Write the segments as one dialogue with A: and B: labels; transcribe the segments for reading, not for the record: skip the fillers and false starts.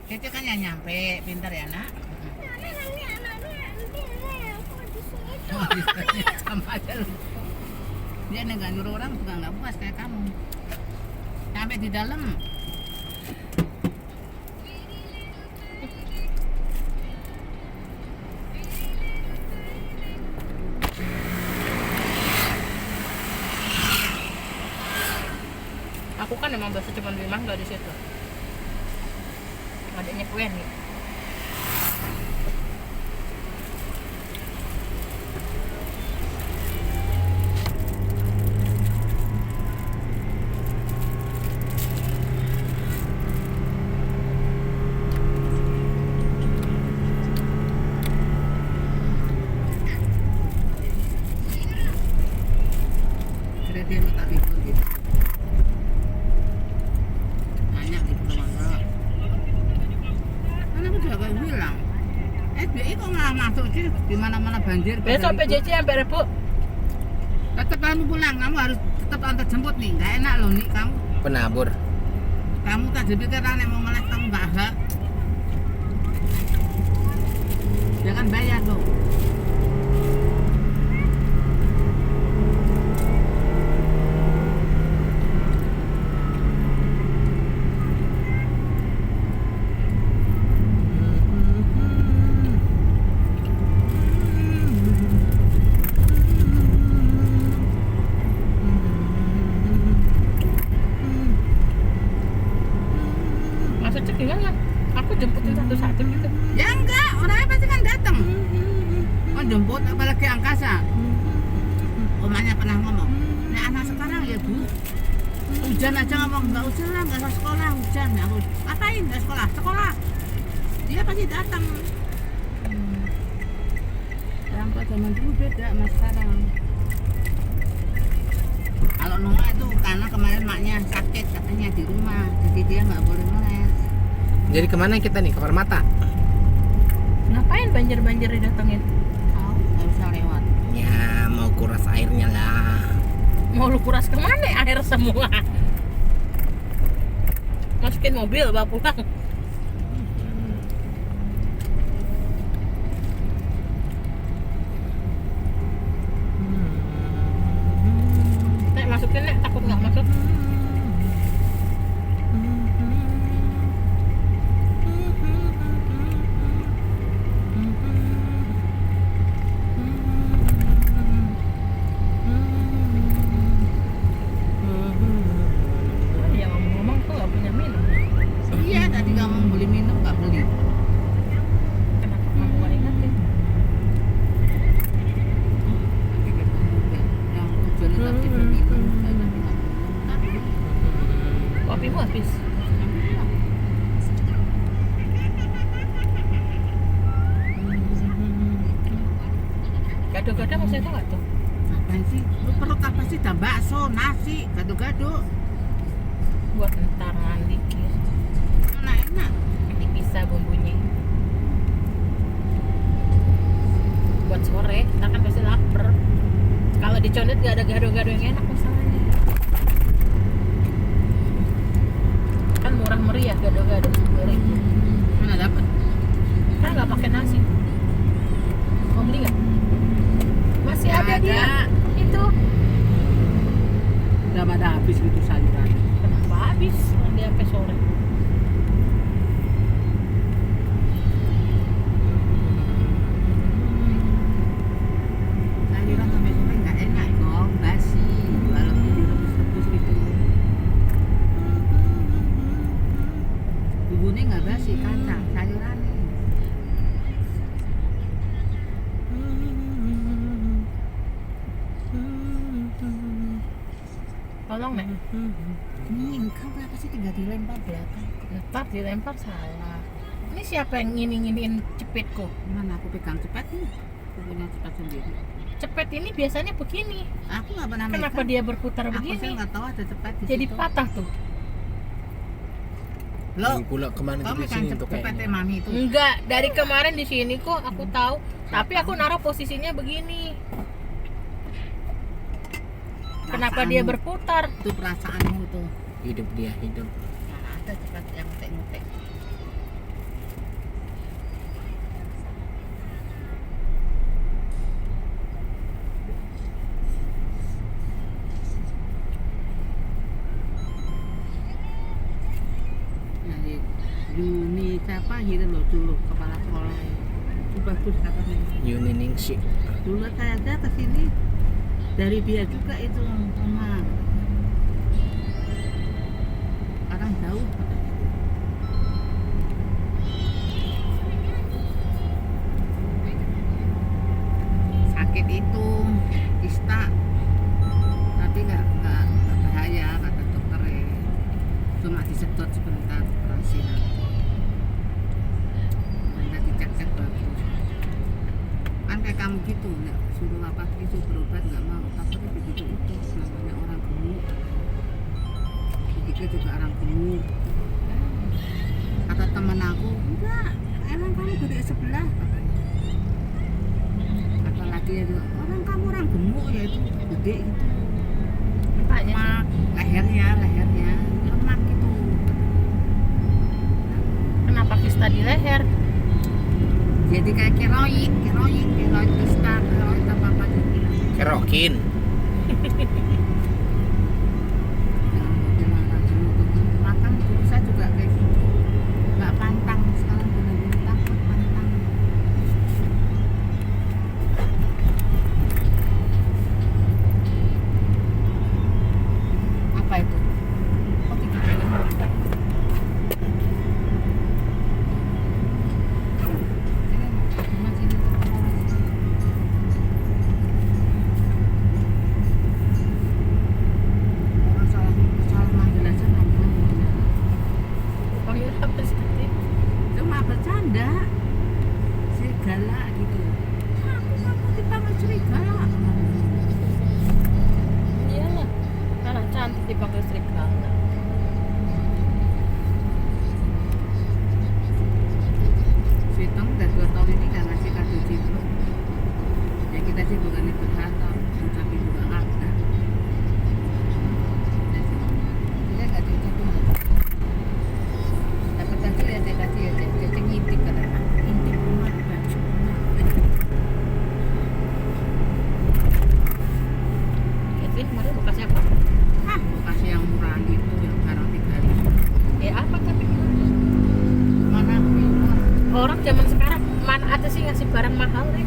A: Itu kan yang nyampe, pintar ya nak. Sama aja lu. Dia nggak nyuruh orang juga nggak puas kayak kamu. Sampai di dalam.
B: Aku kan emang biasa cuma beli mangga di situ. Adanya kue nih.
A: Kira dia minta libur gitu. Nanya di Pulau Mangga. Kan aku juga kayak bilang. SBI kok malah masuk sih di mana-mana banjir.
B: Besok PJJ sampai Rebo.
A: Tetap kamu pulang, kamu harus tetap antar jemput nih. Nggak enak loh nih kamu.
C: Penabur.
A: Kamu tadi pikiran yang mau ngeles kamu nggak hak. Dia kan bayar tuh.
B: Maksudnya gimana? Aku jemputin satu-satu gitu.
A: Ya enggak, orangnya pasti kan datang. Oh jemput apalagi angkasa. Omanya pernah ngomong, nah anak sekarang ya bu, hujan aja ngomong nggak usah lah, nggak usah sekolah hujan. Ya aku ngapain nggak sekolah? Sekolah. Dia pasti datang. Orang tua zaman dulu beda sama sekarang. Kalau Noah itu karena kemarin maknya sakit katanya di rumah, jadi dia nggak boleh ngeles.
C: Jadi kemana kita nih? Ke Permata?
B: Ngapain banjir-banjir didatengin?
A: Tahu nggak usah lewat.
C: Ya mau kuras airnya lah.
B: Mau lu kuras kemana? Air semua. Masukin mobil bawa pulang. Nek masukin nek, takut nggak masuk. Oh iya, ngomong-ngomong tuh nggak punya minum.
A: Iya tadi kamu beli minum nggak beli.
B: Kenapa kamu nggak ingetin?
A: Yang tujuannya tadi beli minum, saya tadi nggak tadi.
B: Kopimu habis. Gado-gado masih ada nggak tuh?
A: Ngapain sih? Lu perut apa sih? Dan bakso, nasi, gado-gado.
B: Buat ntar mandi dikit.
A: Mana enak?
B: Dipisah bumbunya. Buat sore, ntar kan pasti lapar. Kalau di Condet gak ada gado-gado yang enak masalahnya. Kan murah meriah gado-gado 10.000.
A: Mana dapat?
B: Kan nggak pakai nasi. Mau beli nggak? Masih
A: Nggak
B: ada dia.
A: ada.
B: Itu.
A: Udah pada habis gitu sayuran.
B: Kenapa habis? Dia sampai sore.
A: Sayuran sampai sore nggak enak kok, basi. Walaupun direbus-rebus gitu. Bumbunya nggak basi, kacang, sayurannya.
B: Tolong nek.
A: Nih, kau kenapa sih tinggal dilempar belakang?
B: Ntar dilempar salah. Ini siapa yang ngini-nginiin cepetku?
A: Mana aku pegang cepat nih? Aku punya cepat sendiri.
B: Cepet ini biasanya begini.
A: Aku nggak pernah
B: Kenapa
A: megang.
B: dia berputar
A: Aku sih
B: begini?
A: nggak tahu ada cepat di
B: Jadi
A: situ.
B: patah tuh.
A: Lo,
C: Lagi pula kemana
A: kau
C: tuh di
A: megang
C: sini tuh
A: cepatnya
C: kayaknya.
A: mami itu.
B: Enggak, dari kemarin di sini kok aku tahu. Tapi aku naruh posisinya begini. Kenapa dia
A: Perasaanmu.
B: berputar?
A: Itu perasaanmu tuh.
C: Hidup dia hidup.
A: Nah, ada cepat yang ngetek-ngetek. Yuni siapa gitu loh dulu kepala sekolah itu bagus katanya.
C: Yuniningsih.
A: Dulu saya ada ke sini dari dia juga itu sama. Sekarang jauh katanya. Sakit itu kista, tapi nggak bahaya kata dokternya. Cuma disedot sebentar operasi nanti. Nanti dicek-cek bagus. Kan kayak kamu gitu, nggak suruh apa gitu berobat nggak mau, takutnya begitu itu namanya orang gemuk. Begitu juga orang gemuk. Kata temen aku, enggak, emang kamu gede sebelah katanya. Kata lagi itu, kamu orang gemuk ya itu gede gitu.
B: Apanya sih?
A: Lemak, lehernya lemak gitu.
B: Kenapa kista di leher?
A: Jadi kayak keroid kista, keroid apa dia bilang.
C: Kerokin.
A: Makan bisa juga kayak gitu, nggak pantang. Sekarang benar-benar takut pantang. Apa itu? Kok digituin? Ini masih di orang salah manggil aja namanya.
B: Panggil apa sih?
A: Cuma bercanda serigala gitu. Aku dipanggil serigala.
B: Iyalah, anak cantik dipanggil serigala.
A: Sweetong udah 2 tahun ini nggak ngasih kado cipluk. Ya kita sih bukannya berhak atau ucapin juga nggak ada. Dia nggak diucapin. Dapat tadi ya dia kasih ya dia ngintip katanya. Intip rumah baju.
B: Kevin kemarin mau kasih apa?
A: Mau kasih yang murah gitu yang barang 3.000.
B: Apa tapi
A: Mana murah?
B: orang zaman sekarang mana ada sih ngasih barang mahal nih?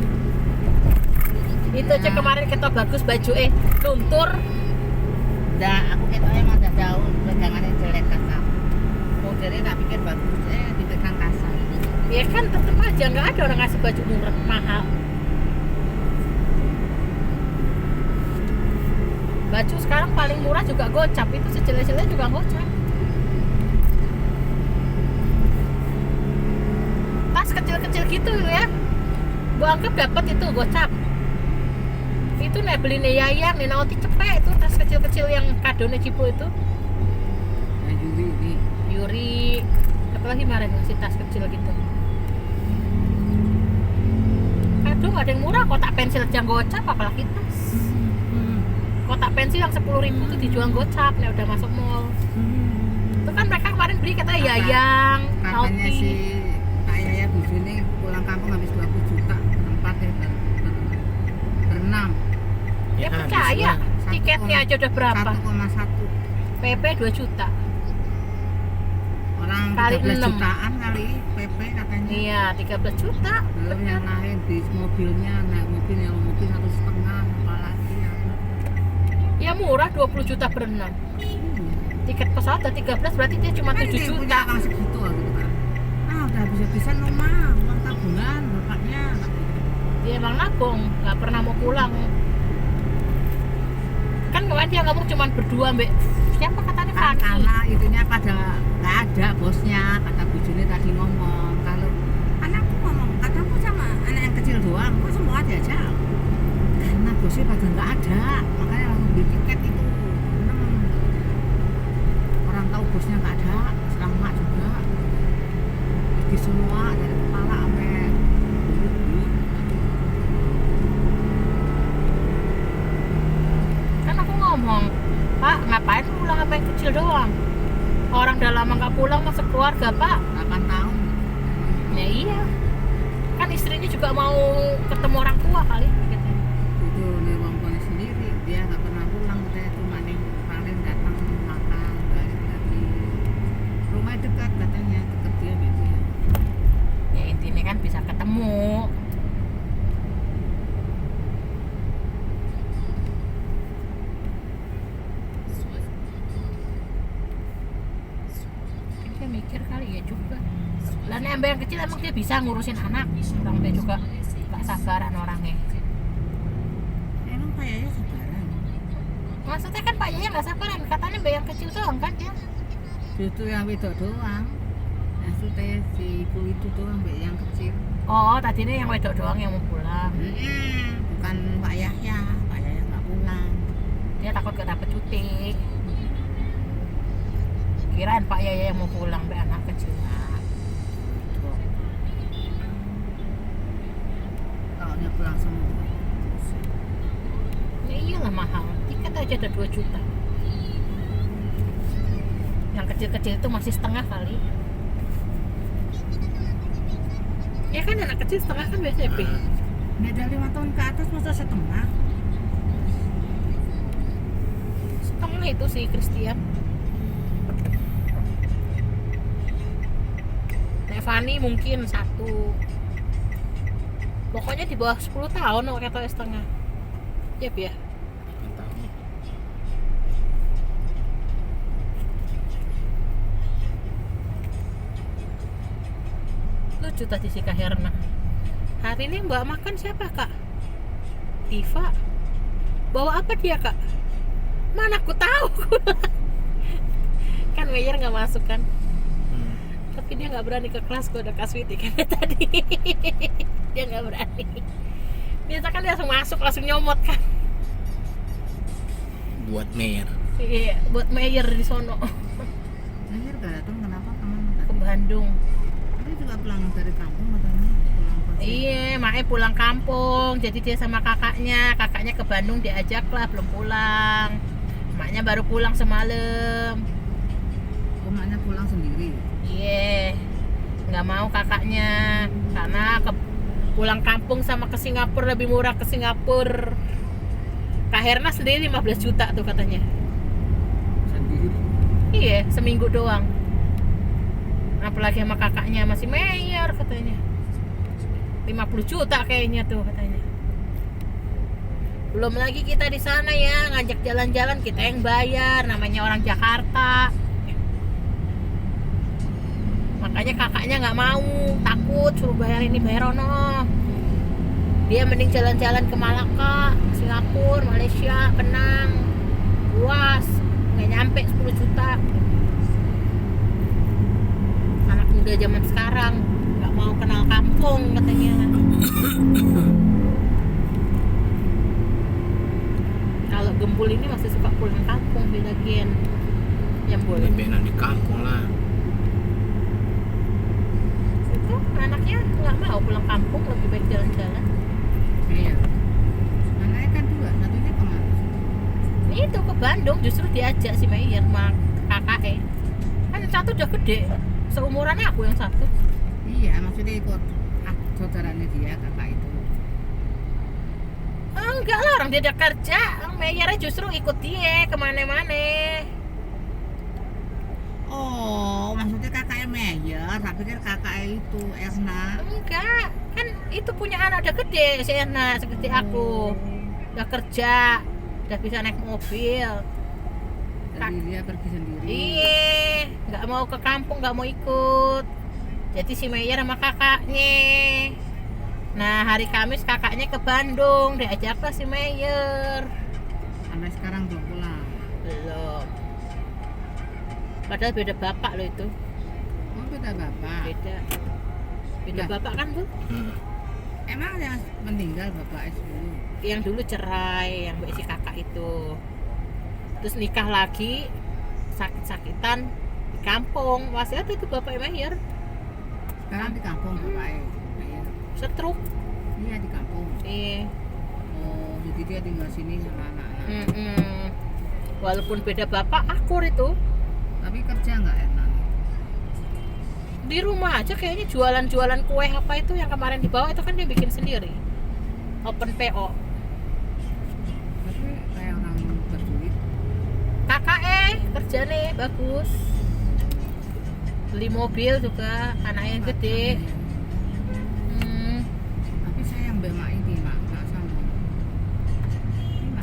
B: Itu aja kemarin kita bagus baju luntur.
A: Dah, aku ketoknya emang udah jauh, pegangannya jelek kasar. Modelnya tak pikir bagus, dipegang kasar.
B: Ya kan tetep aja nggak ada orang ngasih baju murah mahal. Baju sekarang paling murah juga gocap, itu sejelek-jelek juga gocap. Tas kecil-kecil gitu ya, gua anggap dapat itu gocap. Itu nih beli nih Yayang, nih Nauti cepet itu tas kecil-kecil yang kado nih Cipu itu.
A: Nah, Yuri ini.
B: Yuri, apalagi kemarin ngasih tas kecil gitu. Aduh, ada yang murah, kotak pensil aja gocap, apalagi tas. Kotak pensil yang 10.000 tuh dijual gocap, nih udah masuk mall. Itu kan mereka kemarin beli katanya Yayang,
A: Katanya
B: Nauti.
A: si Kak Yaya bujuni pulang kampung habis 20 juta berempat ya, berenam.
B: Ya
C: habis
B: percaya,
C: lah.
B: tiketnya aja udah berapa?
A: 1,1
B: PP 2 juta.
A: orang
B: Kali
A: 13
B: 6.
A: jutaan kali PP katanya.
B: Iya, 13 juta.
A: Belum yang lain bis mobilnya, naik mobil yang mobil 1,5 apalagi ya.
B: Ya murah 20 juta berenam. Tiket pesawat udah 13 berarti dia cuma
A: Kan
B: 7
A: dia punya
B: juta.
A: uang segitu gitu kan. Udah bisa-bisa rumah, uang tabungan bapaknya.
B: Dia emang nabung, nggak pernah mau pulang. Kan kemarin dia ngomong cuma berdua mbak. Siapa katanya
A: Kan
B: Fani?
A: karena itunya pada nggak ada bosnya, kata bujuni tadi ngomong. Kalau anakku ngomong, kataku sama anak yang kecil doang, kok semua diajak. Karena bosnya pada nggak ada, makanya langsung beli tiket itu. Orang tahu bosnya nggak ada, selamat juga. Pergi semua dari kepala sampai bulu-bulu.
B: Kan aku ngomong, Pak ngapain pulang sama yang kecil doang? Orang udah lama nggak pulang masuk keluarga Pak.
A: 8 tahun.
B: Ya iya. Kan istrinya juga mau ketemu orang tua kali. Katanya.
A: Itu nih wongkone sendiri, dia nggak pernah pulang, katanya cuma nih paling datang makan dari rumah dekat katanya, deket dia
B: Iya juga. Lah nek yang kecil emang dia bisa ngurusin anak. Orang dia juga gak sabaran orangnya.
A: Emang Pak Yaya sabaran.
B: Maksudnya kan Pak Yaya gak sabaran. Katanya mbak yang kecil doang kan dia.
A: Justru yang wedok doang. Maksudnya si ibu itu doang mbak yang kecil.
B: Oh, tadinya yang wedok doang yang mau pulang.
A: Bukan Pak Yahya. Pak Yahya nggak pulang.
B: Dia takut gak dapet cuti. Kirain Pak Yaya yang mau pulang mbak anak kecil.
A: Kalau dia pulang semua.
B: Ya iyalah mahal. Tiket aja ada 2 juta. Yang kecil-kecil itu masih setengah kali. Ya kan anak kecil setengah kan biasanya Pi.
A: Ini dari 5 tahun ke atas masa setengah.
B: Setengah itu si Christian. Nek Fanny mungkin 1. Pokoknya di bawah 10 tahun kalau kata setengah. Yap ya.
C: Nggak tahu.
B: Lucu tadi si Kak Herna. Hari ini Mbak makan siapa Kak? Diva. Bawa apa dia Kak? Mana aku tahu. Kan Meyer nggak masuk kan? Tapi dia nggak berani ke kelas, gue udah kasih kan tadi. Dia nggak berani. Biasa kan dia langsung masuk, langsung nyomot kan.
C: Buat mayor.
B: Iya, buat Meyer di sono.
A: Akhir gak datang kenapa kemana?
B: Ke Bandung.
A: Dia juga pulang dari kampung katanya. Pulang ke sini.
B: Iya, makanya pulang kampung. Jadi dia sama kakaknya ke Bandung diajak lah, belum pulang. Maknya baru pulang semalam.
A: Emaknya pulang sendiri.
B: Iya, nggak mau kakaknya karena pulang kampung sama ke Singapura lebih murah ke Singapura. Kak Herna sendiri 15 juta tuh katanya.
A: Sendiri.
B: Iya, seminggu doang. Apalagi sama kakaknya masih Meyer katanya. 50 juta kayaknya tuh katanya. Belum lagi kita di sana ya ngajak jalan-jalan kita yang bayar, namanya orang Jakarta. Makanya kakaknya nggak mau, takut suruh bayar ini bayar ono. Dia mending jalan-jalan ke Malaka, Singapura, Malaysia, Penang, luas, nggak nyampe 10 juta. Anak muda zaman sekarang nggak mau kenal kampung katanya. Kalau Gembul ini masih suka pulang kampung, beda gen. Yang boleh.
C: Bebenan di kampung lah.
B: Itu anaknya nggak mau pulang kampung, lebih baik jalan-jalan.
A: Iya. Anaknya kan 2, satunya kemana?
B: Itu ke Bandung justru diajak si Meyer sama kakaknya. Kan yang satu udah gede, seumurannya aku yang satu.
A: Iya, maksudnya ikut saudaranya dia, kakak itu.
B: Enggak lah, orang dia udah kerja. Meyernya justru ikut dia kemana-mana.
A: Oh, maksudnya kakaknya Meyer, saya pikir kakaknya itu Erna.
B: Enggak, kan itu punya anak udah gede si Erna, seperti aku. Udah kerja, udah bisa naik mobil.
A: Jadi dia pergi sendiri.
B: Iya, nggak mau ke kampung, nggak mau ikut. Jadi si Meyer sama kakaknya. Nah hari Kamis kakaknya ke Bandung, diajaklah si Meyer.
A: Sampai sekarang belum pulang.
B: Belum. Padahal beda bapak loh itu.
A: Oh, beda bapak.
B: Beda
A: Lah.
B: bapak kan Bu?
A: Emang yang meninggal bapak dulu?
B: Yang dulu cerai, yang si kakak itu. Terus nikah lagi, sakit-sakitan di kampung. Masih ada itu bapak Meyer.
A: Sekarang di kampung bapaknya. Meyer.
B: Stroke.
A: Iya di kampung.
B: Iya.
A: Oh, jadi dia tinggal sini sama anak-anak.
B: Walaupun beda bapak, akur itu.
A: Tapi kerja nggak Erna?
B: Di rumah aja kayaknya jualan-jualan kue apa itu yang kemarin dibawa itu kan dia bikin sendiri. Open PO.
A: Tapi kayak orang berduit.
B: Kakak kerja nih bagus. Beli mobil juga, anaknya gede.
A: Tapi saya yang Mbak ini mak nggak sama.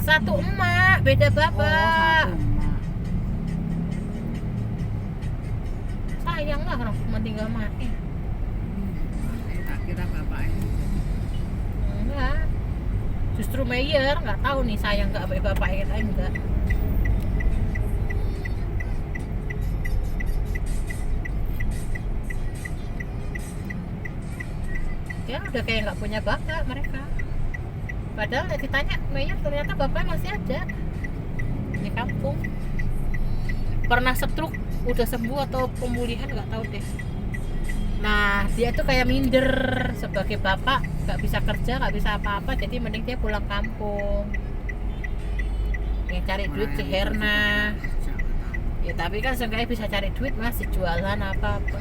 B: Satu emak, beda bapak.
A: Oh, satu emak.
B: Saya sayang lah orang cuma tinggal main.
A: Tak kira bapaknya.
B: Enggak. Justru Meyer nggak tahu nih sayang nggak sama bapaknya, kita enggak. Ya udah kayak nggak punya bapak mereka. Padahal ditanya Meyer ternyata bapaknya masih ada di kampung. Pernah stroke, udah sembuh atau pemulihan nggak tahu deh. Nah dia tuh kayak minder sebagai bapak, nggak bisa kerja, nggak bisa apa-apa, jadi mending dia pulang kampung. Yang cari duit ke Herna. Ya tapi kan seenggaknya bisa cari duit masih jualan apa-apa.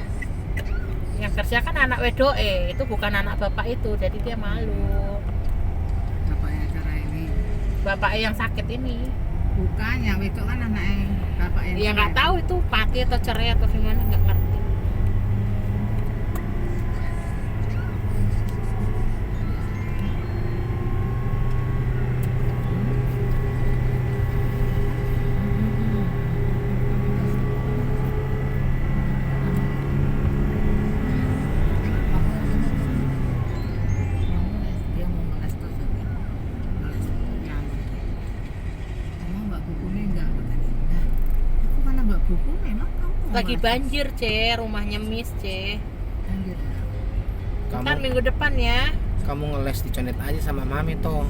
B: Yang kerja kan anak wedoe, itu bukan anak bapak itu, jadi dia malu.
A: Bapaknya cara ini.
B: Bapaknya yang sakit ini.
A: Bukan, yang itu kan anaknya bapak yang.
B: Ya nggak tahu itu mati atau cerai atau gimana, nggak ngerti.
A: Dia mau ngeles terus ya. Ngeles piano. Kamu mbak bukunya enggak katanya. Nah, aku mana mbak buku memang kamu
B: Lagi
A: ngeles.
B: banjir rumahnya Miss
A: Banjir.
C: Kamu
B: Kan minggu depan ya.
C: kamu ngeles di Condet aja sama mami toh.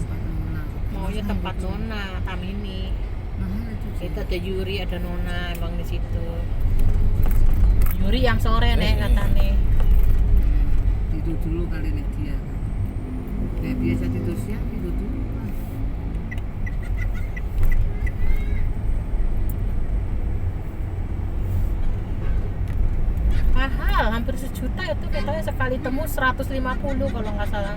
A: Tempat Nona.
B: Maunya tempat Nona, Tamini.
A: Mahal itu. Ci.
B: Itu ada Yuri, ada Nona emang di situ. Yuri yang sore nek katanya.
A: Tidur dulu kali nih dia. Dia biasa tidur siang, tidur dulu lah.
B: Mahal, hampir sejuta itu katanya sekali temu 150 kalau nggak salah.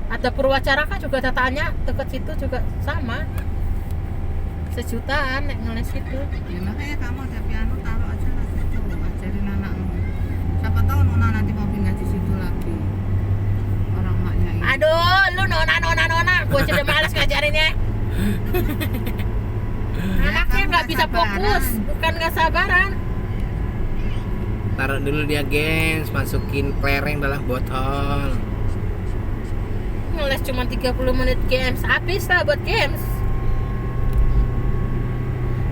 B: Ada Purwacaraka juga datanya deket situ juga sama. Sejutaan nek ngeles itu.
A: Ya makanya kamu ada piano taruh aja lah situ, ajarin anakmu. Siapa tahu Nona nanti mau pindah di situ lagi. Orang maknya ini.
B: Aduh, lu nona, gue jadi males ngajarinnya. Anaknya
A: kamu
B: nggak
A: nggak
B: bisa
A: sabaran.
B: fokus, bukan nggak sabaran.
C: Taruh dulu dia gens, masukin kelereng dalam botol.
B: Ngeles cuma 30 menit games, habis lah buat games.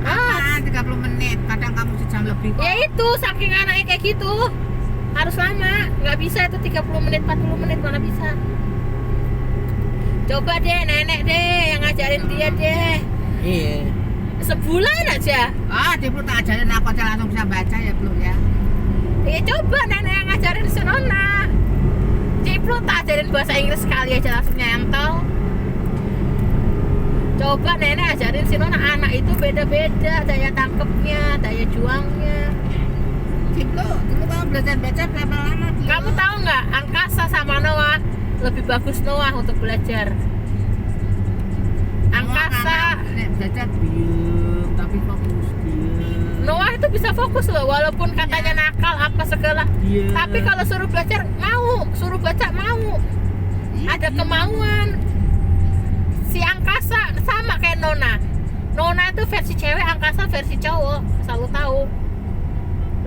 A: Ah, 30 menit. Kadang kamu sejam lebih kok.
B: Ya itu, saking anaknya kayak gitu harus lama, nggak bisa itu 30 menit, 40 menit mana bisa. Coba deh nenek deh yang ngajarin dia deh.
C: Iya.
B: Sebulan aja.
A: Ah, dia perlu tak ajarin aku aja langsung bisa baca ya belum ya.
B: Ya coba nenek yang ngajarin si Nona. Ciplu tak ajarin bahasa Inggris sekali aja langsung nyantol. Coba nenek ajarin si Nona, anak itu beda-beda daya tangkepnya, daya juangnya.
A: Ciplu, dulu kamu belajar baca berapa lama? Ciplu?
B: Kamu tahu nggak, Angkasa sama Noah lebih bagus Noah untuk belajar. Angkasa,
A: Nek belajar diem, tapi fokus diem.
B: Noah itu bisa fokus loh, walaupun katanya nakal apa segala.
A: Diem.
B: Tapi kalau suruh belajar mau, suruh baca mau. Ada kemauan. Si Angkasa sama kayak Nona. Nona itu versi cewek, Angkasa versi cowok. Selalu tahu.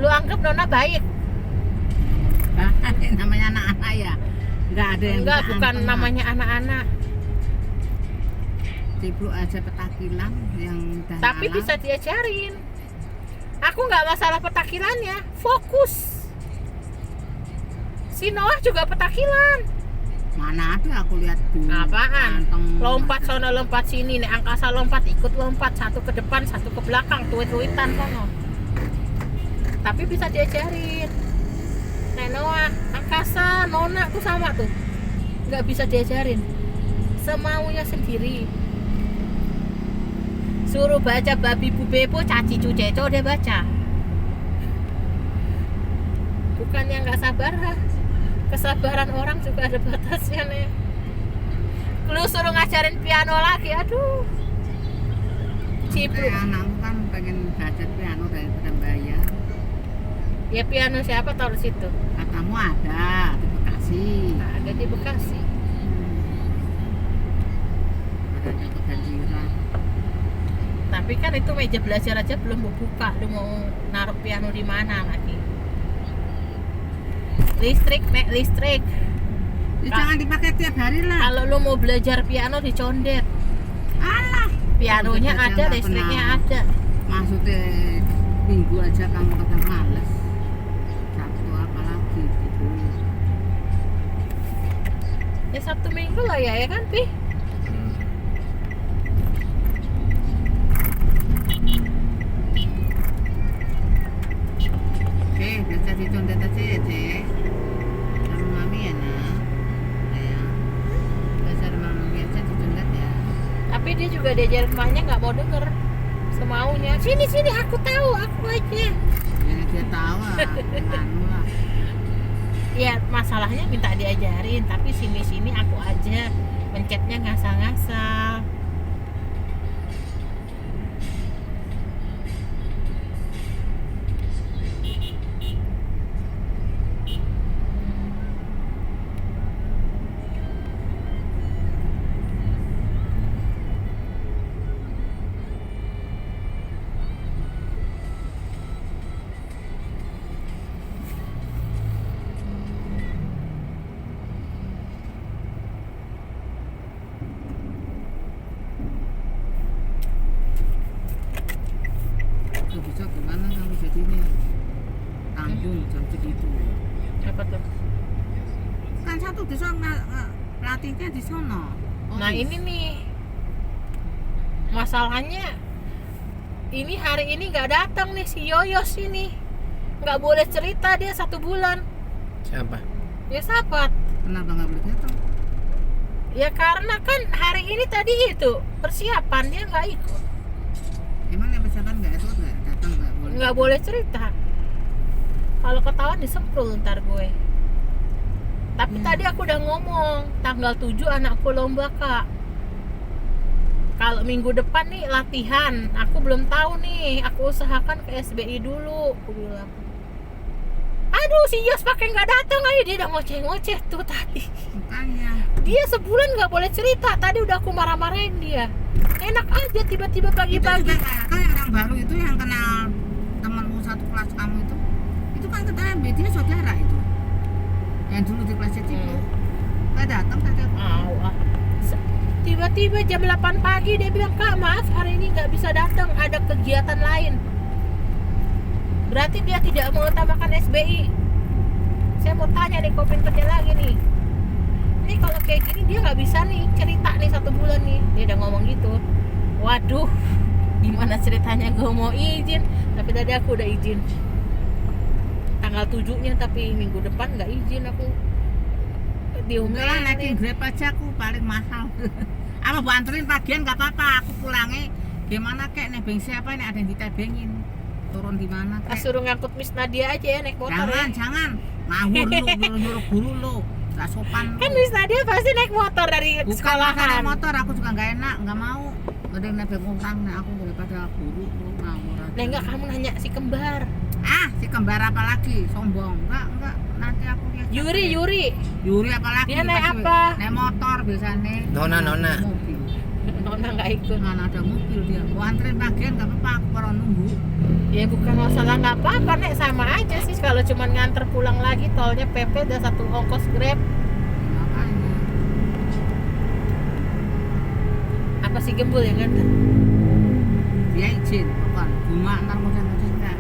B: Lu anggap Nona baik?
A: Namanya anak-anak ya. Enggak ada yang
B: Enggak,
A: bisa
B: bukan
A: anteng.
B: namanya anak-anak.
A: Ciplu aja petakilan yang udah
B: Tapi
A: ngalah.
B: bisa diajarin. Aku nggak masalah petakilannya, fokus. Si Noah juga petakilan.
A: Mana ada aku lihat tuh.
B: Apaan?
A: Kantong
B: Lompat
A: masa.
B: sono, lompat sini. Nih Angkasa lompat, ikut lompat, satu ke depan, satu ke belakang, tuit-tuitan sono. Tapi bisa diajarin. Nah Noah, Angkasa, Nona tuh sama tuh. Nggak bisa diajarin. Semaunya sendiri. Suruh baca babi bu bebo, caci cuceco dia baca. Bukan yang nggak sabar lah. Kesabaran orang juga ada batasnya nih. Lu suruh ngajarin piano lagi, aduh. Ciplu.
A: Anakku kan pengen belajar piano daripada bayar.
B: Ya piano siapa taruh situ?
A: Katamu ada di Bekasi.
B: Nah, ada di Bekasi.
A: Ada kebanjiran.
B: Tapi kan itu meja belajar aja belum mau buka, lu mau naruh piano di mana lagi? Listrik, Nek, listrik.
A: Ya, jangan dipakai tiap hari lah.
B: Kalau lu mau belajar piano di condet,
A: Alah,
B: pianonya
A: condet aja
B: ada,
A: nggak
B: listriknya
A: pernah.
B: ada.
A: Maksudnya minggu aja kamu kata males. Sabtu apalagi gitu.
B: Ya Sabtu Minggu lah ya kan, Pi?
C: Hmm.
A: Oke, belajar di condet aja ya, Dek. Sama mami ya, nak. Ya. Belajar sama mami aja di condet ya.
B: Tapi dia juga diajarin emaknya nggak mau denger semaunya. Sini sini aku tahu, aku aja.
A: Ya dia tahu lah, nganu lah.
B: Ya masalahnya minta diajarin, tapi sini sini aku aja. Pencetnya ngasal-ngasal.
A: Tuh bisa gimana kamu jadinya? Tanggung jam segitu.
B: Apa tuh?
A: Kan satu di sana pelatihnya di sana.
B: Nah ini nih masalahnya, ini hari ini nggak datang nih si Yoyos ini, nggak boleh cerita dia 1 bulan.
C: Siapa?
B: Ya sahabat.
A: Kenapa nggak boleh datang?
B: Ya karena kan hari ini tadi itu persiapan dia nggak ikut,
A: Emang yang persiapan nggak itu nggak datang nggak boleh?
B: nggak boleh cerita. Kalau ketahuan disemprul ntar gue. Tapi tadi aku udah ngomong tanggal 7 anakku lomba Kak. Kalau minggu depan nih latihan, aku belum tahu nih. Aku usahakan ke SBI dulu, aku bilang. Aduh si Yos pakai nggak datang aja, dia udah ngoceh-ngoceh tuh tadi.
A: Makanya.
B: Dia sebulan nggak boleh cerita. Tadi udah aku marah-marahin dia. Enak aja tiba-tiba
A: Itu
B: pagi-pagi.
A: juga kan yang baru itu yang kenal temanmu satu kelas kamu itu kan katanya dia saudara itu. Yang dulu di kelas itu nggak datang kata.
B: Ah. Tiba-tiba jam 8 pagi dia bilang, Kak maaf hari ini nggak bisa datang, ada kegiatan lain. Berarti dia tidak mengutamakan SBI. Saya mau tanya nih, Kopin kerja lagi nih. Ini kalau kayak gini dia nggak bisa nih cerita nih 1 bulan nih. Dia udah ngomong gitu. Waduh, gimana ceritanya gue mau izin? Tapi tadi aku udah izin. Tanggal 7-nya tapi minggu depan nggak izin aku.
A: Udah lah naikin
B: Diomelin.
A: Grab aja aku paling mahal. Apa bu anterin pagian nggak apa-apa, aku pulangnya gimana kek nebeng siapa ini ada yang ditebengin. Turun di mana kek?
B: Suruh ngangkut Miss Nadia aja ya naik motor
A: Jangan,
B: ya.
A: jangan. Ngawur lu, nyuruh guru lu. Gak sopan lu.
B: Kan Miss Nadia pasti naik motor dari
A: Bukan
B: sekolahan.
A: masalah motor, aku juga nggak enak, nggak mau. Ada yang nebeng orang, nah aku daripada guru lu ngawur aja.
B: Nah enggak, kamu nanya si kembar.
A: Ah, si kembar apa lagi? Sombong. Enggak. Nanti aku lihat.
B: Yuri
A: apa lagi?
B: Dia naik
A: Pasti
B: apa?
A: Naik motor biasanya.
C: Nona.
A: Mobil.
B: Nona nggak ikut.
A: Mana ada mobil dia. Gua anterin pagian nggak apa-apa, aku baru nunggu.
B: Ya bukan masalah nggak apa-apa nek, sama aja sih kalau cuma nganter pulang lagi tolnya PP udah 1 ongkos Grab.
A: Makanya.
B: Apa sih Gembul yang nganter?
A: Dia izin, bukan. Bunga ntar musim-musim kan.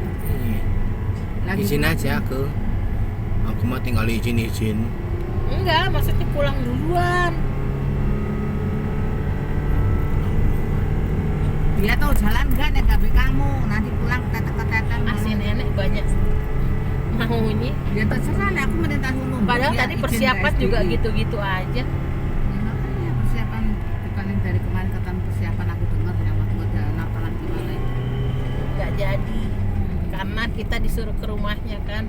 A: Lagi
C: Izin aja aku. Aku mau tinggal izin.
B: Enggak, maksudnya pulang duluan.
A: Dia tahu jalan enggak naik gabe kamu. Nanti pulang ketetek-ketetek.
B: Asli nenek banyak maunya.
A: Dia terserah nih, aku merintah nunggu.
B: Padahal
A: Dia
B: tadi
A: izin
B: persiapan
A: ke
B: juga
A: SBI.
B: gitu-gitu aja.
A: Ya, makanya persiapan bukan yang dari kemarin kata persiapan aku dengar yang waktu ada Natalan gimana itu.
B: Nggak jadi. Karena kita disuruh ke rumahnya kan.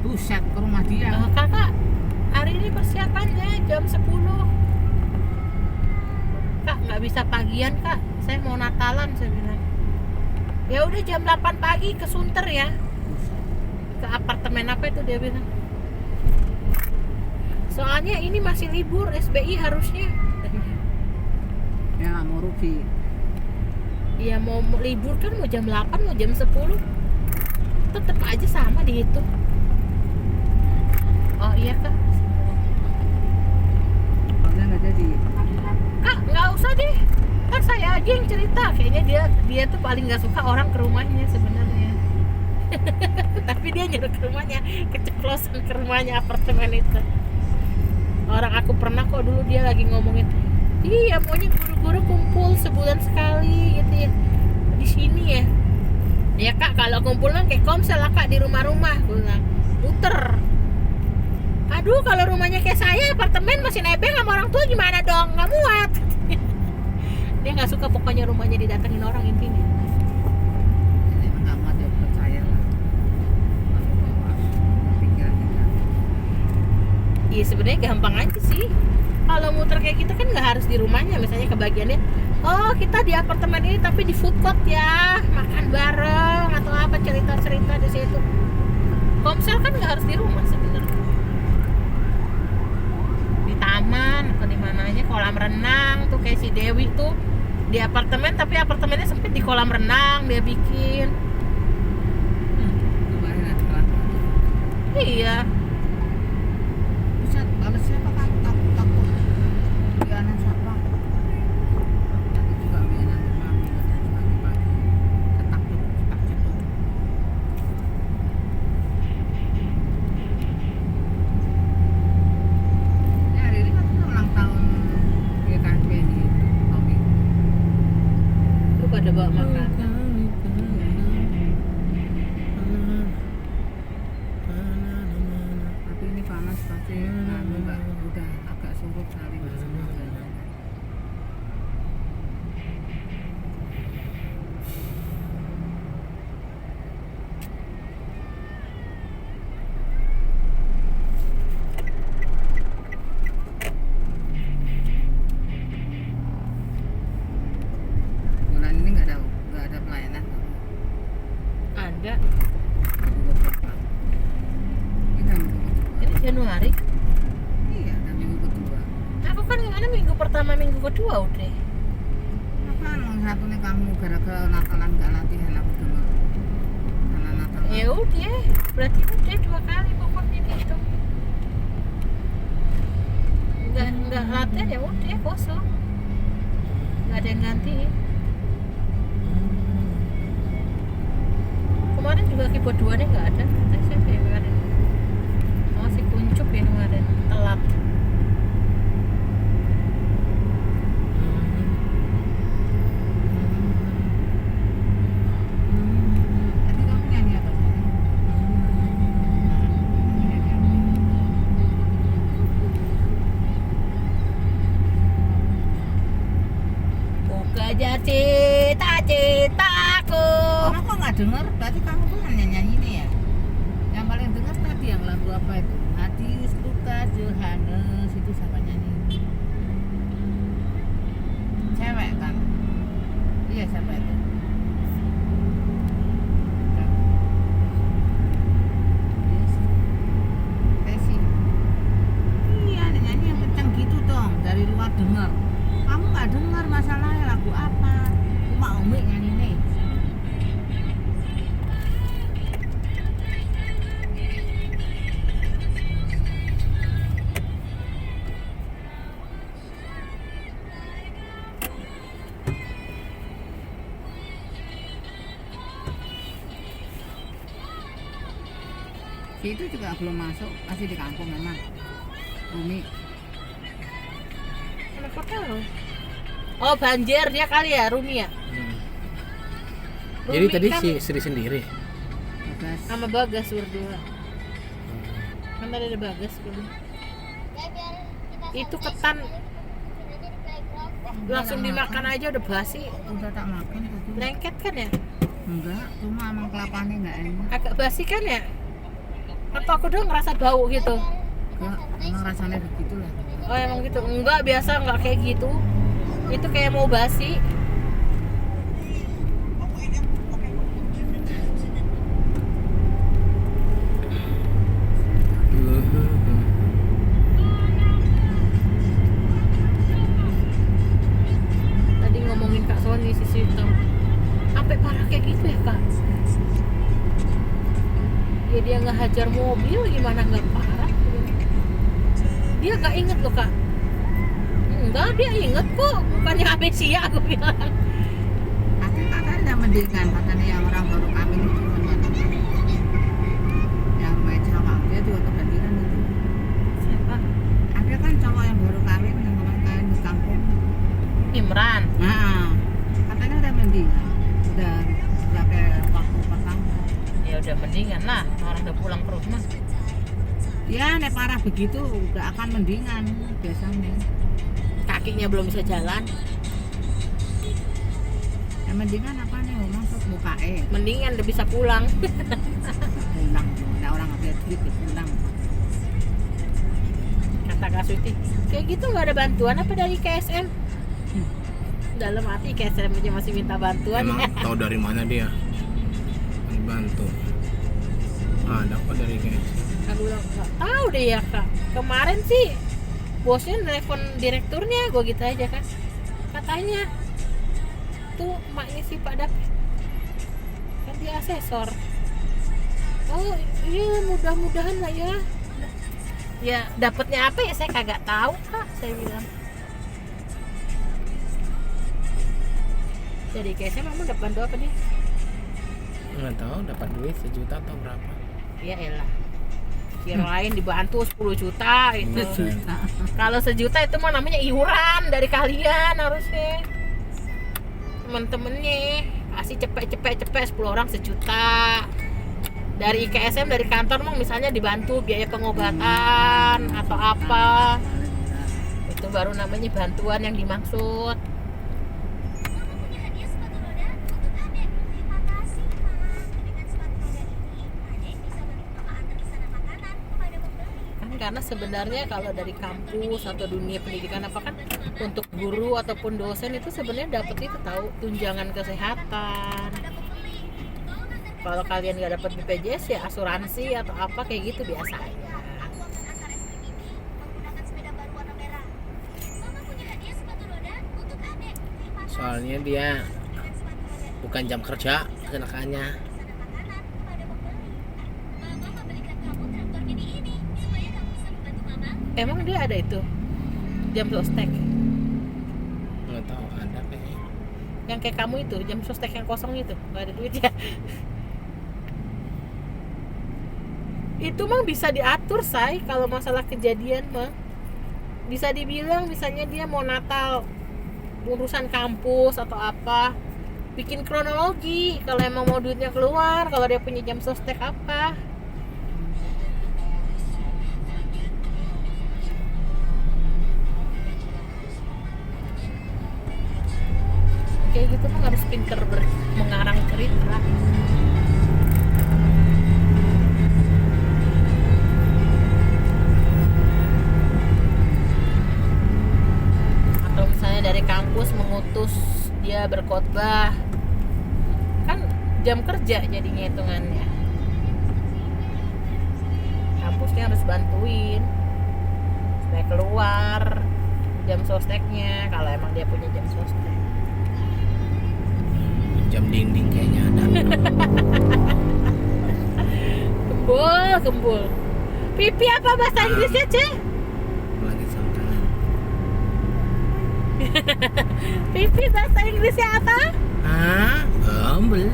A: Buset ke rumah dia.
B: Kakak, hari ini persiapannya jam 10. Kak, nggak bisa pagian kak, saya mau Natalan, saya bilang. Ya udah jam 8 pagi ke Sunter ya. Ke apartemen apa itu dia bilang. Soalnya ini masih libur, SBI harusnya.
A: Ya nggak mau rugi.
B: Ya mau libur kan mau jam 8 mau jam 10 tetep aja sama dihitung. Oh iya kak.
A: Soalnya nggak jadi.
B: Kak nggak usah deh, kan saya aja yang cerita. Kayaknya dia tuh paling nggak suka orang ke rumahnya sebenarnya. Tapi dia nyuruh ke rumahnya, keceplosan ke rumahnya apartemen itu. Orang aku pernah kok dulu dia lagi ngomongin, iya maunya guru-guru kumpul sebulan sekali gitu ya di sini ya. Ya kak kalau kumpul kan kayak komsel lah kak di rumah-rumah, gue bilang puter. Aduh kalau rumahnya kayak saya apartemen masih nebeng sama orang tua gimana dong, nggak muat. Dia nggak suka pokoknya rumahnya didatengin orang intinya.
A: Jadi nggak mau dia percaya lah. Kalau bawa pikiran kita.
B: Iya sebenarnya gampang aja sih. Kalau muter kayak kita kan nggak harus di rumahnya, misalnya kebagiannya, oh kita di apartemen ini tapi di food court ya, makan bareng atau apa cerita-cerita di situ. Komsel kan nggak harus di rumah sebenarnya. Di taman atau di mananya kolam renang tuh kayak si Dewi tuh di apartemen tapi apartemennya sempit, di kolam renang dia bikin.
A: Kemarin ada kelas.
B: Iya.
A: Bisa kalau siapa kan takut anak siapa? Nanti juga mainan mami dan pagi-pagi ketakut. Ya hari ini kan ulang tahun GKP di Tommy.
B: Lu pada bawa makanan.
A: Tapi ini panas pasti enggak udah agak surut hari ini semua kayaknya. Bulan ini nggak ada pelayanan.
B: Ada.
A: Minggu berapa? Ini kan minggu kedua.
B: Ini Januari kan?
A: Iya, dan minggu kedua.
B: Aku kan gimana minggu pertama minggu kedua udah.
A: Apa satu nih kamu gara-gara Natalan nggak latihan aku dengar. Karena Natalan.
B: Ya udah, berarti udah 2 kali pokoknya gitu. Enggak latihan ya udah kosong. Enggak ada yang gantiin. Kemarin juga keyboard 2 nya enggak ada. SMP kemarin. Oh si kuncup ya kemarin telat.
A: Tadi kamu nyanyi apa sih?
B: Buka jar cita-citaku.
A: Kamu kok nggak dengar? Berarti kamu tuh nyanyi ini ya? Yang paling dengar tadi yang lagu apa itu? Matius, Lukas, Yohanes itu siapa nyanyi? Cewek kan? Iya siapa itu? Yes. Tesi. Iya nyanyi yang kencang gitu dong dari luar dengar. Kamu nggak dengar masalahnya lagu apa? Cuma Umi nyanyi nih. Si itu juga belum masuk, masih di kampung memang. Umi.
B: Kenapa tahu? Oh banjir dia kali ya Rumi ya.
C: Jadi
B: Rumi
C: tadi
B: kan
C: si Sri sendiri.
A: Bagas.
B: sama Bagas berdua. Kan tadi ada Bagas dulu. Itu ketan langsung dimakan aja udah basi.
A: Udah tak makan tadi.
B: Lengket kan ya?
A: Enggak, cuma emang kelapanya enggak enak.
B: Agak basi kan ya? Atau aku doang ngerasa bau gitu?
A: Enggak, emang rasanya begitulah.
B: Oh emang gitu? Enggak, biasa enggak kayak gitu. Itu kayak mau basi. Tadi ngomongin Kak Sony si Sito. parah kayak gitu ya kak? Ya dia ngehajar mobil gimana nggak parah? Dia nggak inget loh kak. Enggak, dia inget kok, bukannya amnesia aku bilang.
A: Tapi katanya mendingan, katanya yang orang baru kawin itu yang main cawang dia juga kebandikan itu.
B: Siapa?
A: Ada kan cowok yang baru kawin yang kemarin di kampung.
B: Imran.
A: Nah, katanya udah mendingan, udah kayak waktu pertama.
B: Ya udah mendingan lah, orang udah pulang ke rumah.
A: Ya, nek parah begitu udah akan mendingan biasanya.
B: Kakinya belum bisa jalan.
A: Yang mendingan apa nih? Maksud mukae
B: Mendingan udah bisa pulang.
A: pulang. Ada orang nggak punya duit ya pulang.
B: Kata Kak Suti, kayak gitu nggak ada bantuan apa dari KSM? Dalam hati KSM aja masih minta bantuan.
C: Emang tahu dari mana dia? Dibantu. Ada kok dari kayak.
B: Aku bilang nggak tahu deh ya kak. Kemarin sih bosnya nelfon direkturnya, gue gitu aja kan. Katanya tuh emaknya si Pak David kan dia asesor. Oh iya mudah-mudahan lah ya. Ya dapatnya apa ya saya kagak tahu kak, saya bilang. Jadi kayaknya mama dapat bantu apa nih?
C: Nggak tahu dapat duit 1 juta atau berapa.
B: Ya elah. Kirain dibantu 10 juta itu.
A: Juta.
B: Kalau 1 juta itu mah namanya iuran dari kalian harusnya. Temen-temennya kasih cepet 10 orang 1 juta. Dari IKSM dari kantor mah misalnya dibantu biaya pengobatan atau apa. Itu baru namanya bantuan yang dimaksud. Karena sebenarnya kalau dari kampus atau dunia pendidikan apa kan untuk guru ataupun dosen itu sebenarnya dapat itu tahu tunjangan kesehatan. Kalau kalian nggak dapat BPJS ya asuransi atau apa kayak gitu biasa aja.
C: Soalnya dia bukan jam kerja kenakannya.
B: Emang dia ada itu jam sostek
C: Nggak tahu ada kayaknya.
B: yang kayak kamu itu jam sostek yang kosong itu nggak ada duit ya. Itu mah bisa diatur say kalau masalah kejadian mah bisa dibilang misalnya dia mau Natal urusan kampus atau apa bikin kronologi kalau emang mau duitnya keluar kalau dia punya jam sostek apa. Kayak gitu mah harus pinter mengarang cerita. Atau misalnya dari kampus mengutus dia berkhotbah kan jam kerja jadinya hitungannya. Kampusnya harus bantuin supaya keluar jam sosteknya kalau emang dia punya jam sostek.
C: Jam dinding kayaknya ada.
B: Gembul. Pipi apa bahasa Inggrisnya, Ce?
C: Lagi santangan.
B: Pipi bahasa Inggrisnya apa?
C: Ah, gembel.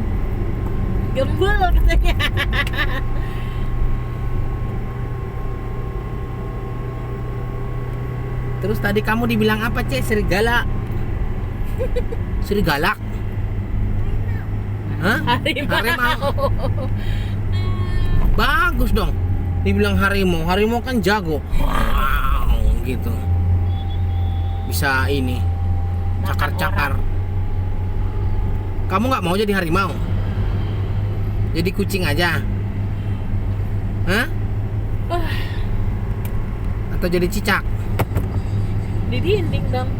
B: Gembul katanya.
C: Terus tadi kamu dibilang apa, Cek? Serigala. Serigala. Hah?
B: Harimau.
C: Bagus dong. Dibilang harimau. Harimau kan jago. Wow, gitu. Bisa ini. Cakar-cakar. Kamu nggak mau jadi harimau? Jadi kucing aja? Hah? Atau jadi cicak?
B: Di dinding dong.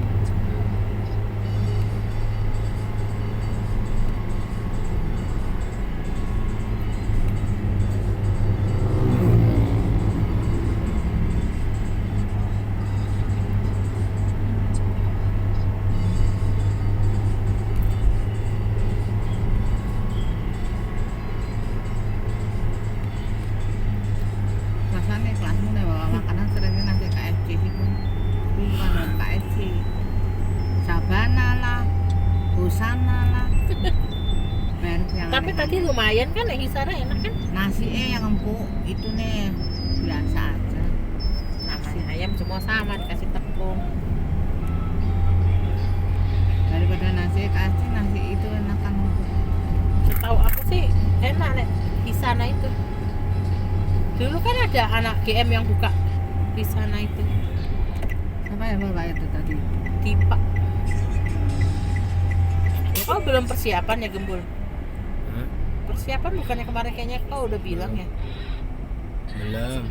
B: Tapi tadi lumayan kan yang Hisara enak kan?
A: Nasi yang empuk itu nih biasa aja.
B: Nasi ayam semua sama dikasih tepung.
A: Daripada nasi kasih nasi itu enakan empuk.
B: Setahu aku sih enak nek di sana itu. Dulu kan ada anak GM yang buka di sana itu.
A: Siapa ya bapak itu tadi?
B: Dipa. Oh belum persiapan ya Gembul?
C: Hah?
B: Persiapan bukannya kemarin kayaknya kau udah bilang ya?
C: Belum.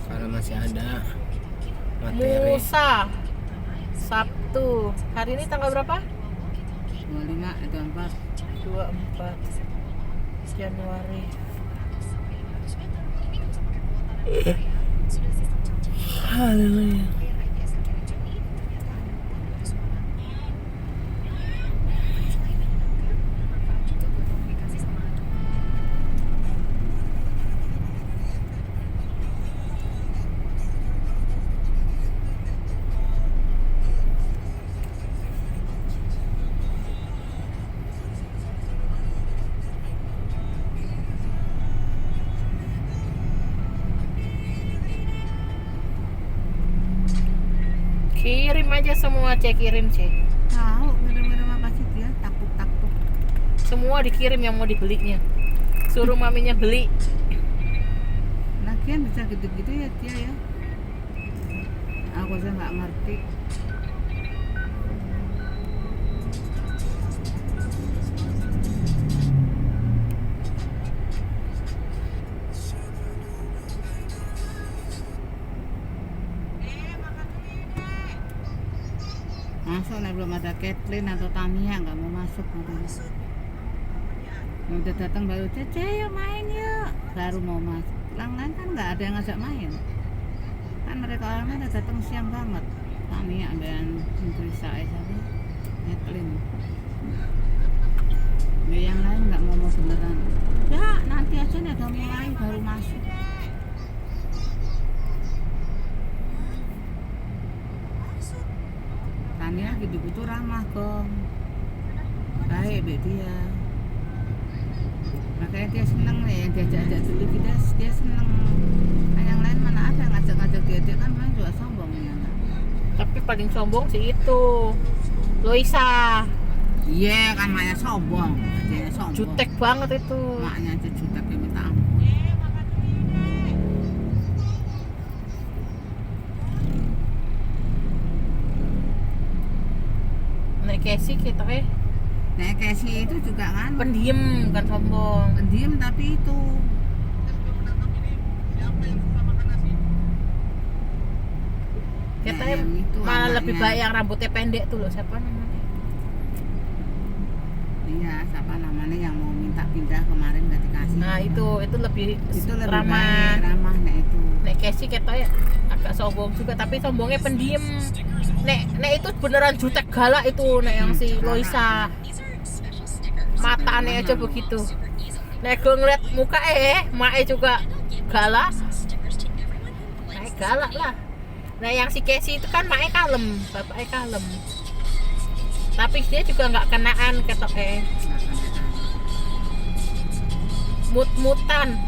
C: Karena masih ada materi.
B: Musa Sabtu. Hari ini tanggal berapa?
A: 25 itu 4.
B: 24 Januari.
C: Haleluya.
B: Kirim aja semua, kirim cek.
A: Tahu bener-bener apa sih dia takut.
B: Semua dikirim yang mau dibelinya. Suruh maminya beli.
A: Lagian bisa gitu-gitu ya dia ya. Aku aja nggak ngerti. Masuk nih belum ada Kathleen atau Tania nggak mau masuk katanya. Udah datang baru Cece yuk main yuk, baru mau masuk. Yang lain kan nggak ada yang ngajak main. Kan mereka orangnya udah datang siang banget. Tania dan Intrisa sama Kathleen. Yang lain nggak mau beneran. Ya nanti aja nih udah mulai baru masuk. Tania gitu-gitu ramah kok, baik be dia, makanya dia seneng nih yang diajak-ajak dulu dia seneng. Nah, yang lain mana ada ngajak-ngajak dia kan main juga sombong ya.
B: Tapi paling sombong sih itu Loisa.
A: Iya kan maknya sombong, dia sombong.
B: Jutek banget itu.
A: Maknya aja jutek dia minta ampun.
B: Nek Casey kita
A: Nah Casey itu juga kan
B: pendiam kan sombong.
A: pendiam tapi itu
B: Kita
A: Nah, yang itu
B: malah lebih
A: anaknya.
B: baik yang rambutnya pendek tuh loh, siapa namanya?
A: iya siapa namanya yang mau minta pindah kemarin nggak dikasih.
B: Nah itu lebih
A: lebih
B: ramah.
A: baik, ramah nah itu.
B: Nek Casey kita ya agak sombong juga, tapi sombongnya pendiam. Nek itu beneran jutek galak itu, nek yang si Loisa. Matanya aja begitu. Nek gue ngeliat muka mae juga galak. Mae galak lah. Nah yang si Casey itu kan mae kalem, bapaknya kalem. Tapi dia juga nggak kenaan ketok mut-mutan.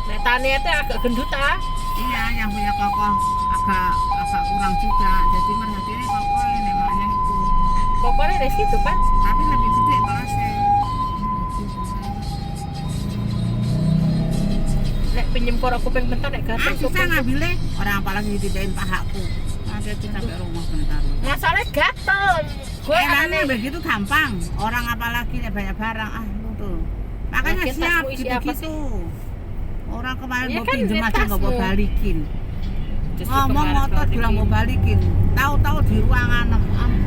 B: Nah Tania itu agak gendut ah.
A: Iya yang punya kokoh agak kurang juga, jadi merhatiinnya kokoh ini maknya itu.
B: Pokoknya dari situ kan.
A: Tapi lebih gede kelasnya.
B: Nek pinjem korok kuping bentar nek gatel
A: Susah
B: kuping.
A: ngambilnya orang apalagi didain pahaku. Ada tuh sampai rumah bentar.
B: Masalahnya gatel. Gue
A: Enaknya begitu gampang. Orang apalagi nih banyak barang lu tuh. Makanya
B: Lagian
A: siap
B: tasmu isi apa
A: gitu-gitu. Orang kemarin
B: Ya
A: mau
B: kan,
A: pinjem
B: lihat
A: aja nggak mau
B: tasmu.
A: balikin.
B: Justru
A: Ngomong
B: kemarin
A: motor
B: kalau
A: bilang mau
B: dibilang,
A: balikin. Tahu-tahu di ruangan ampun.